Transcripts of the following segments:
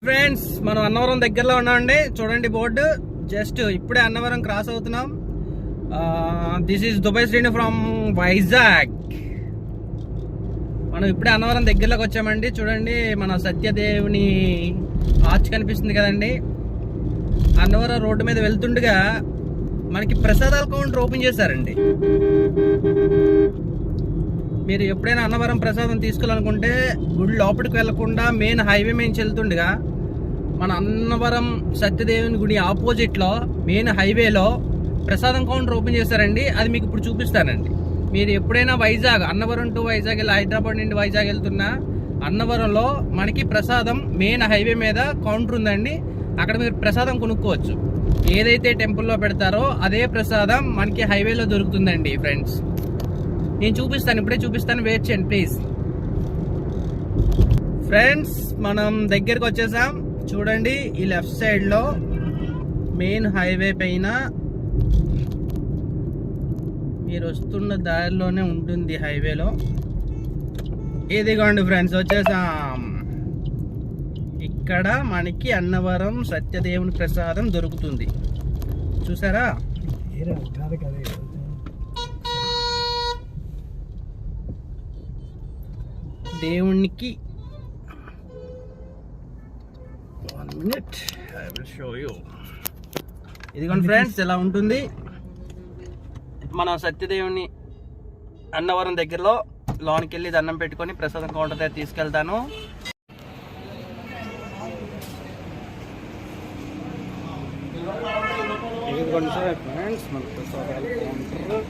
Friends, మనం అన్నవరం దగ్గరలో ఉన్నామండి. చూడండి బోర్డు. జస్ట్ ఇప్పుడే అన్నవరం క్రాస్ అవుతున్నాం. This is Dubai Srinu from Vizag. మనం ఇప్పుడే అన్నవరం దగ్గరలోకి వచ్చామండి. చూడండి, మన సత్యదేవుని ఆర్చ్ కనిపిస్తుంది కదండి. అన్నవరం రోడ్డు మీద వెళ్తుండగా మనకి ప్రసాదాల కౌంటర్ ఓపెన్ చేశారండి. మీరు ఎప్పుడైనా అన్నవరం ప్రసాదం తీసుకోవాలనుకుంటే గుడి లోపలికి వెళ్లకుండా మెయిన్ హైవే మీద వెళ్తుండగా మన అన్నవరం సత్యదేవుని గుడి ఆపోజిట్లో మెయిన్ హైవేలో ప్రసాదం కౌంటర్ ఓపెన్ చేశారండి. అది మీకు ఇప్పుడు చూపిస్తానండి. మీరు ఎప్పుడైనా వైజాగ్, అన్నవరం టు వైజాగ్, హైదరాబాద్ నుండి వైజాగ్ వెళ్తున్నా అన్నవరంలో మనకి ప్రసాదం మెయిన్ హైవే మీద కౌంటర్ ఉందండి. అక్కడ మీరు ప్రసాదం కొనుక్కోవచ్చు. ఏదైతే టెంపుల్లో పెడతారో అదే ప్రసాదం మనకి హైవేలో దొరుకుతుందండి. ఫ్రెండ్స్, నేను చూపిస్తాను, ఇప్పుడే చూపిస్తాను, వెయిట్ చేయండి ప్లీజ్. ఫ్రెండ్స్, మనం దగ్గరికి వచ్చేసాం. చూడండి, ఈ లెఫ్ట్ సైడ్లో మెయిన్ హైవే పైన మీరు వస్తున్న దారిలోనే ఉంటుంది హైవేలో. ఇదిగోండి ఫ్రెండ్స్, వచ్చేసాం. ఇక్కడ మనకి అన్నవరం సత్యదేవుని ప్రసాదం దొరుకుతుంది. చూసారా? దేవునికి 1 minute, I will show you. ఇదిగోండి ఫ్రెండ్స్, ఇలా ఉంటుంది మన సత్యదేవుని అన్నవరం దగ్గరలో. లోనికి వెళ్ళి దండం పెట్టుకొని ప్రసాదం కౌంటర్ దగ్గర తీసుకెళ్తాను. ఇదిగోండి సార్ ఫ్రెండ్స్, మన ప్రసాదాల కౌంటర్.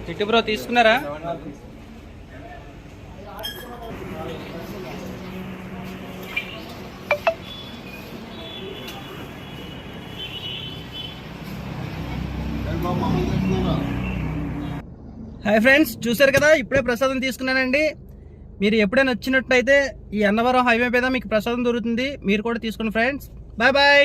చిట్టు బ్రో, తీసుకున్నారా? హాయ్ ఫ్రెండ్స్, చూసారు కదా, ఇప్పుడే ప్రసాదం తీసుకున్నానండి. మీరు ఎప్పుడైనా వచ్చినట్టయితే ఈ అన్నవరం హైవే మీద మీకు ప్రసాదం దొరుకుతుంది. మీరు కూడా తీసుకోండి ఫ్రెండ్స్. Bye bye.